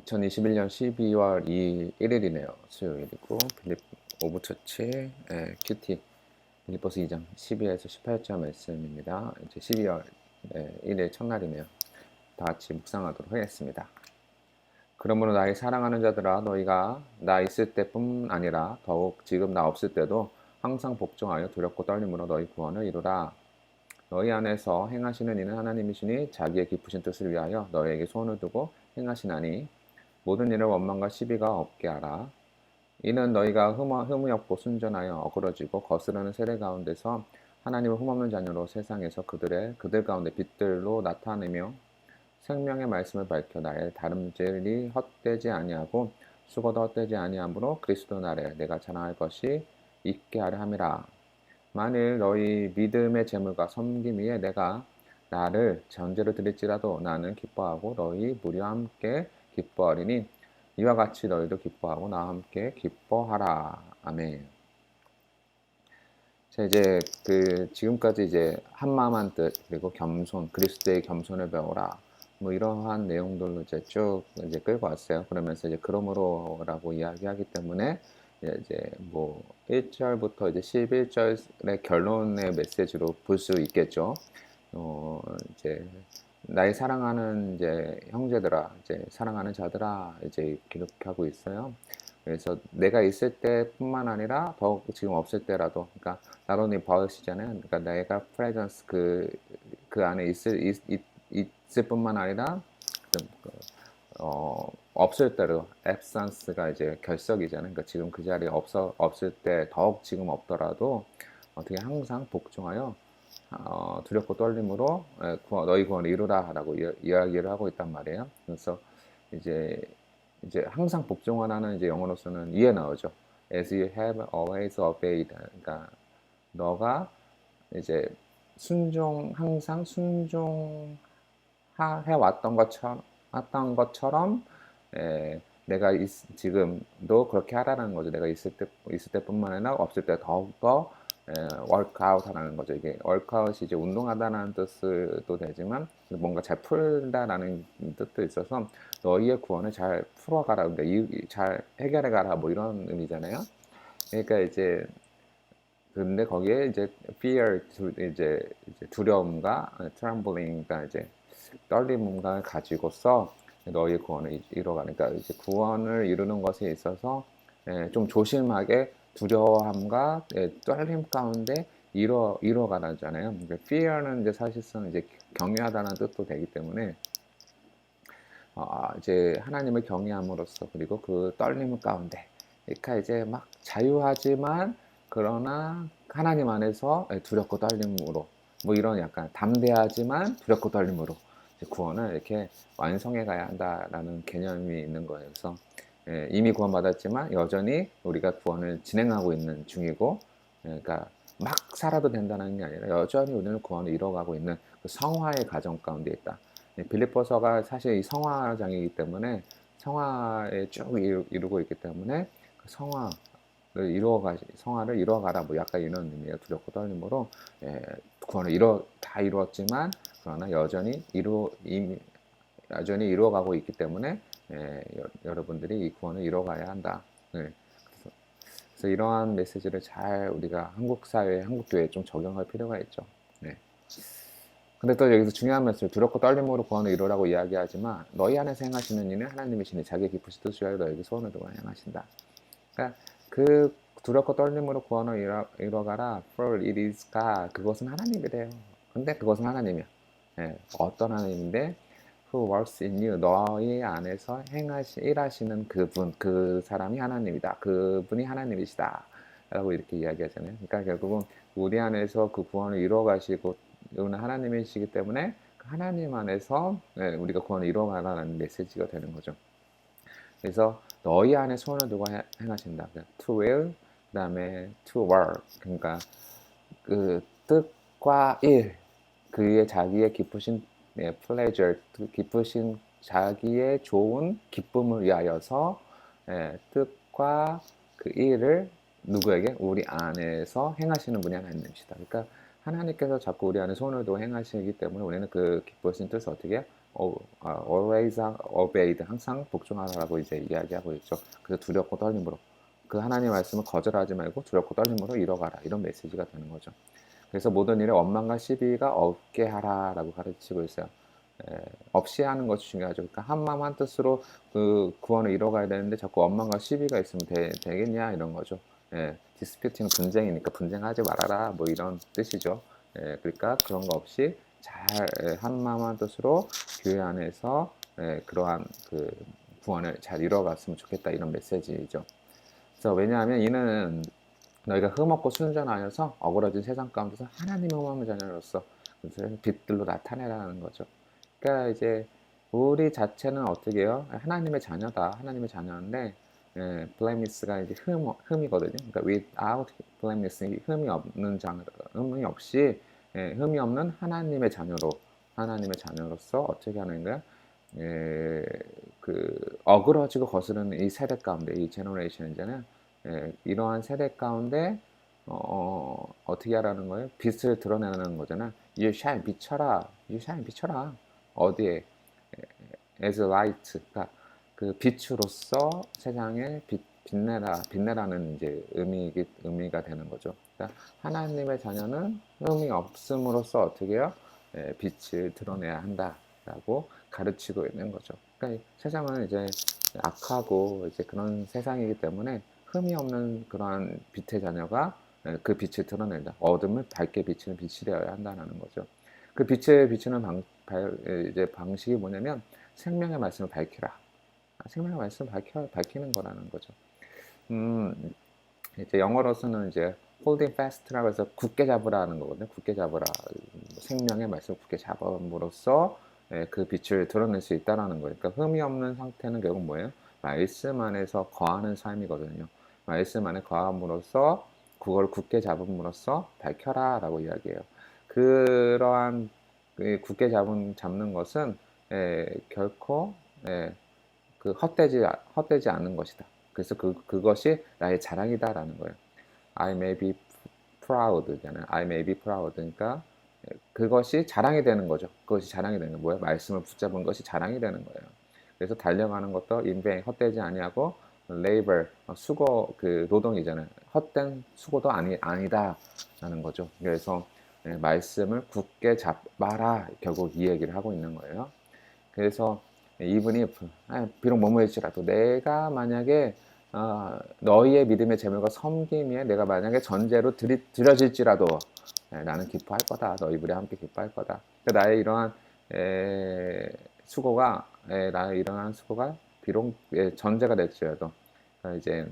2021년 12월 1일이네요. 수요일이고 필립 오브처치 큐티 빌립보스 2장 12에서 18절 말씀입니다. 이제 12월 1일 첫날이네요. 다 같이 묵상하도록 하겠습니다. 그러므로 나의 사랑하는 자들아, 너희가 나 있을 때뿐 아니라 더욱 지금 나 없을 때도 항상 복종하여 두렵고 떨림으로 너희 구원을 이루라. 너희 안에서 행하시는 이는 하나님이시니 자기의 기쁘신 뜻을 위하여 너희에게 소원을 두고 행하시나니 모든 일을 원망과 시비가 없게 하라. 이는 너희가 흠이 없고 순전하여 어그러지고 거스르는 세대 가운데서 하나님을 흠없는 자녀로 세상에서 그들 가운데 빛들로 나타내며 생명의 말씀을 밝혀 나의 다름질이 헛되지 아니하고 수고도 헛되지 아니하므로 그리스도 날에 내가 자랑할 것이 있게 하려 함이라. 만일 너희 믿음의 재물과 섬김 위에 내가 나를 전제로 드릴지라도 나는 기뻐하고 너희 무리와 함께 기뻐하리니 이와 같이 너희도 기뻐하고 나와 함께 기뻐하라. 아멘. 자, 이제 지금까지 이제 한마음한 뜻 그리고 겸손, 그리스도의 겸손을 배우라. 뭐 이러한 내용들로 이제 쭉 이제 끌고 왔어요. 그러면서 이제 그러므로라고 이야기하기 때문에 이제 뭐 1절부터 이제 11절의 결론의 메시지로 볼 수 있겠죠. 이제 나의 사랑하는 이제 형제들아, 이제 사랑하는 자들아, 이제 기록하고 있어요. 그래서 내가 있을 때뿐만 아니라 더욱 지금 없을 때라도, 그러니까 not only bout이잖아요. 그러니까 내가 presence 그 안에 있을 뿐만 아니라 없을 때로 absence가 이제 결석이잖아요. 그러니까 지금 그 자리에 없을 때 더욱 지금 없더라도 어떻게 항상 복종하여 두렵고 떨림으로 너희 구원을 이루라라고 이야기를 하고 있단 말이에요. 그래서 이제 항상 복종하라는 이제 영어로서는 이해 나오죠. As you have always obeyed. 그러니까 너가 이제 항상 순종해 왔던 것처럼 내가 지금도 그렇게 하라는 거죠. 내가 있을 때뿐만 아니라 없을 때 더욱더 workout 하라는 거죠. 이게 workout이 이제 운동하다라는 뜻도 되지만 뭔가 잘 풀다라는 뜻도 있어서 너희의 구원을 잘 풀어가라. 그러니까 잘 해결해가라. 뭐 이런 의미잖아요. 그러니까 이제 근데 거기에 이제 fear 이제 두려움과 trembling, 그러니까 이제 떨림을 가지고서 너희의 구원을 이루어가니까 그러니까 이제 구원을 이루는 것에 있어서 좀 조심하게 두려움과 떨림 가운데 이루어가라잖아요. 그러니까 fear는 이제 사실상 이제 경외하다는 뜻도 되기 때문에 이제 하나님을 경외함으로써 그리고 그 떨림 가운데 그러니까 이제 막 자유하지만 그러나 하나님 안에서 두렵고 떨림으로 뭐 이런 약간 담대하지만 두렵고 떨림으로 구원을 이렇게 완성해 가야 한다라는 개념이 있는 거예요. 그래서 이미 구원받았지만 여전히 우리가 구원을 진행하고 있는 중이고, 그러니까 막 살아도 된다는 게 아니라 여전히 우리는 구원을 이뤄가고 있는 그 성화의 과정 가운데 있다. 빌립보서가 사실 이 성화장이기 때문에 성화에 쭉 이루고 있기 때문에 그 성화를 이루어가라 뭐 약간 이런 의미예요. 두렵고 떨림으로 구원을 다 이루었지만 그러나 여전히 이루어가고 있기 때문에 여러분들이 이 구원을 이뤄가야 한다. 그래서 이러한 메시지를 잘 우리가 한국 사회, 한국 교회에 좀 적용할 필요가 있죠. 근데 또 여기서 중요한 말씀, 두렵고 떨림으로 구원을 이루라고 이야기하지만 너희 안에서 행하시는 이는 하나님이시니 자기의 기쁘신 뜻을 위하여 너에게 소원을 두고 행하신다. 그러니까 그 두렵고 떨림으로 구원을 이뤄가라. For it is God. 그것은 하나님이래요. 근데 그것은 하나님이야. 어떤 하나님인데 who works in you. 너희 안에서 일하시는 그분, 그 사람이 하나님이다. 그분이 하나님이시다. 라고 이렇게 이야기하잖아요. 그러니까 결국은 우리 안에서 그 구원을 이루어가시고 이분은 하나님이시기 때문에 그 하나님 안에서 우리가 구원을 이루어가라는 메시지가 되는 거죠. 그래서 너희 안에 소원을 두고 행하신다. To will, 그 다음에 to work. 그러니까 그 뜻과 일, 그의 자기의 기쁘신 pleasure, 기쁘신 자기의 좋은 기쁨을 위하여서 뜻과 그 일을 누구에게? 우리 안에서 행하시는 분이 하나님이시다. 그러니까 하나님께서 자꾸 우리 안에 손을 두고 행하시기 때문에 우리는 그 기쁘신 뜻을 어떻게 해요? always obeyed, 항상 복종하라고 이제 이야기하고 있죠. 그래서 두렵고 떨림으로 그 하나님의 말씀을 거절하지 말고 두렵고 떨림으로 이뤄가라, 이런 메시지가 되는 거죠. 그래서 모든 일에 원망과 시비가 없게 하라라고 가르치고 있어요. 없이 하는 것이 중요하죠. 그러니까 한 마음 한 뜻으로 그 구원을 이뤄가야 되는데 자꾸 원망과 시비가 있으면 되겠냐, 이런 거죠. 디스퓨팅은 분쟁이니까 분쟁하지 말아라, 뭐 이런 뜻이죠. 그러니까 그런 거 없이 잘 한 마음 한 뜻으로 교회 안에서 그러한 그 구원을 잘 이뤄갔으면 좋겠다, 이런 메시지죠. 그래서 왜냐하면 이는 너희가 흠없고 순전하여서 어그러진 세상 가운데서 하나님의 흠없는 자녀로서 빛들로 나타내라는 거죠. 그러니까 이제 우리 자체는 어떻게 해요? 하나님의 자녀다. 하나님의 자녀인데 blameless가 이제 흠이거든요. 그러니까 without blameless, 흠이 없는 자녀, 흠이 없이 흠이 없는 하나님의 자녀로서 어떻게 하는 거야? 그 어그러지고 거스르는 이 세대 가운데, 이 제너레이션이잖아요. 이러한 세대 가운데 어떻게 하라는 거예요? 빛을 드러내는 거잖아. You shine, 비춰라. You shine, 비춰라. 어디에? As light, 그러니까 그 빛으로서 세상에 빛내라는 이제 의미가 되는 거죠. 그러니까 하나님의 자녀는 흠이 없음으로써 어떻게 해요? 빛을 드러내야 한다라고 가르치고 있는 거죠. 그러니까 세상은 이제 악하고 이제 그런 세상이기 때문에 흠이 없는 그러한 빛의 자녀가 그 빛을 드러낸다. 어둠을 밝게 비치는 빛이 되어야 한다는 거죠. 그 빛을 비추는 이제 방식이 뭐냐면 생명의 말씀을 밝히라. 생명의 말씀을 밝히는 거라는 거죠. 이제 영어로서는 이제 holding fast라고 해서 굳게 잡으라는 거거든요. 굳게 잡으라. 생명의 말씀을 굳게 잡음으로써 그 빛을 드러낼 수 있다라는 거예요. 그러니까 흠이 없는 상태는 결국 뭐예요? 말씀 안에서 거하는 삶이거든요. 말씀 안에 거함으로써 그걸 굳게 잡음으로써 밝혀라라고 이야기해요. 그러한 굳게 잡는 것은 결코 그 헛되지 않은 것이다. 그래서 그것이 나의 자랑이다라는 거예요. I may be proud잖아요. I may be proud. 그러니까 그것이 자랑이 되는 거죠. 그것이 자랑이 되는 거예요. 뭐예요? 말씀을 붙잡은 것이 자랑이 되는 거예요. 그래서 달려가는 것도 in vain, 헛되지 아니하고 labor, 수고, 그 노동이잖아요. 헛된 수고도 아니다라는 거죠. 그래서 말씀을 굳게 잡아라, 결국 이 얘기를 하고 있는 거예요. 그래서 이분이 비록 뭐뭐일지라도 내가 만약에 너희의 믿음의 제물과 섬김에 내가 만약에 전제로 드려질지라도 나는 기뻐할 거다. 너희들이 함께 기뻐할 거다. 그러니까 나의 이러한 수고가 비록 전제가 될지라도 그러니까 이제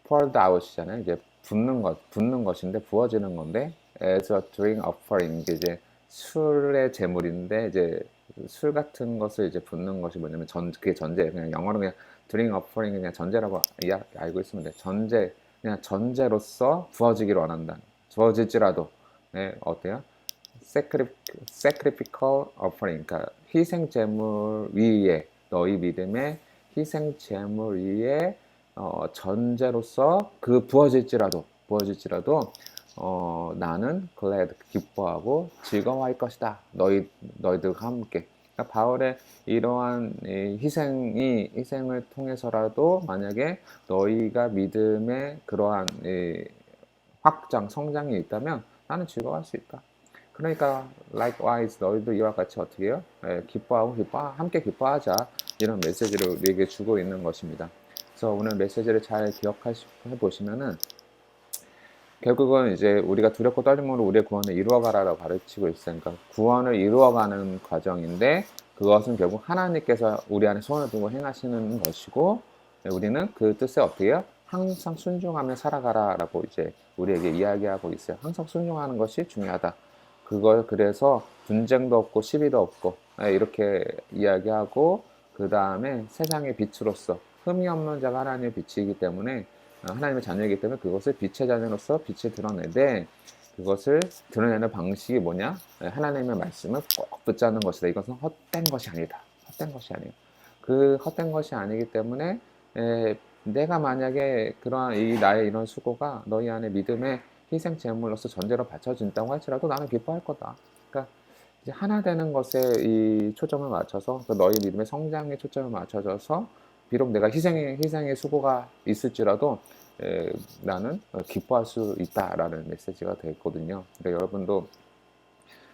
poured out이잖아요. 이제 붓는 것인데 부어지는 건데 as a drink offering, 이제 술의 제물인데 이제 술 같은 것을 이제 붓는 것이 뭐냐면 그게 전제. 그냥 영어로 그냥 drink offering, 그냥 전제라고 알고 있으면 돼. 그냥 전제로서 부어지기를 원한다. 부어질지라도 어때요? sacrificial offering, 그러니까 희생 제물 위에, 너희 믿음의 희생 제물 위에 전제로서 그 부어질지라도 나는 glad, 기뻐하고 즐거워할 것이다. 너희들과 함께. 그러니까 바울의 이러한 희생을 통해서라도 만약에 너희가 믿음의 그러한 확장, 성장이 있다면 나는 즐거워할 수 있다. 그러니까 likewise 너희도 이와 같이 어떻게 해요? 함께 기뻐하자, 이런 메시지를 우리에게 주고 있는 것입니다. 그래서 오늘 메시지를 잘 기억해 보시면은 결국은 이제 우리가 두렵고 떨림으로 우리의 구원을 이루어가라라고 가르치고 있으니까 구원을 이루어가는 과정인데 그것은 결국 하나님께서 우리 안에 손을 두고 행하시는 것이고 우리는 그 뜻에 어떻게 해요? 항상 순종하며 살아가라라고 이제 우리에게 이야기하고 있어요. 항상 순종하는 것이 중요하다. 그래서 분쟁도 없고 시비도 없고 이렇게 이야기하고 그 다음에 세상의 빛으로서 흠이 없는 자가 하나님의 빛이기 때문에 하나님의 자녀이기 때문에 그것을 빛의 자녀로서 빛을 드러내되 그것을 드러내는 방식이 뭐냐? 하나님의 말씀을 꼭 붙잡는 것이다. 이것은 헛된 것이 아니다. 헛된 것이 아니에요. 그 헛된 것이 아니기 때문에 내가 만약에 그러한 나의 이런 수고가 너희 안에 믿음의 희생 제물로서 전제로 바쳐진다고 할지라도 나는 기뻐할 거다. 그러니까 이제 하나 되는 것에 이 초점을 맞춰서 너희 믿음의 성장에 초점을 맞춰져서 비록 내가 희생의 수고가 있을지라도 나는 기뻐할 수 있다라는 메시지가 되거든요. 그러니까 여러분도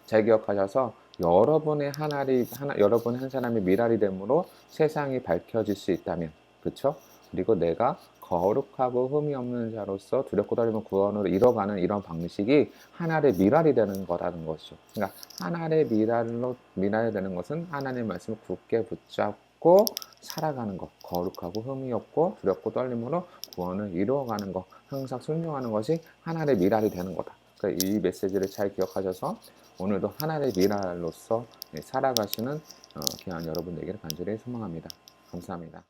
잘 기억하셔서 여러분의 한 사람의 미랄이 됨으로 세상이 밝혀질 수 있다면, 그쵸? 그리고 내가 거룩하고 흠이 없는 자로서 두렵고 떨림은 구원으로 이뤄가는 이런 방식이 하나의 미랄이 되는 거라는 것이죠. 그러니까 하나의 미랄이 되는 것은 하나님의 말씀을 굳게 붙잡고 살아가는 것, 거룩하고 흠이 없고 두렵고 떨림으로 구원을 이루어가는 것, 항상 순종하는 것이 하나의 미랄이 되는 거다. 그러니까 이 메시지를 잘 기억하셔서 오늘도 하나의 미랄로서 살아가시는 귀한 여러분 되기를 간절히 소망합니다. 감사합니다.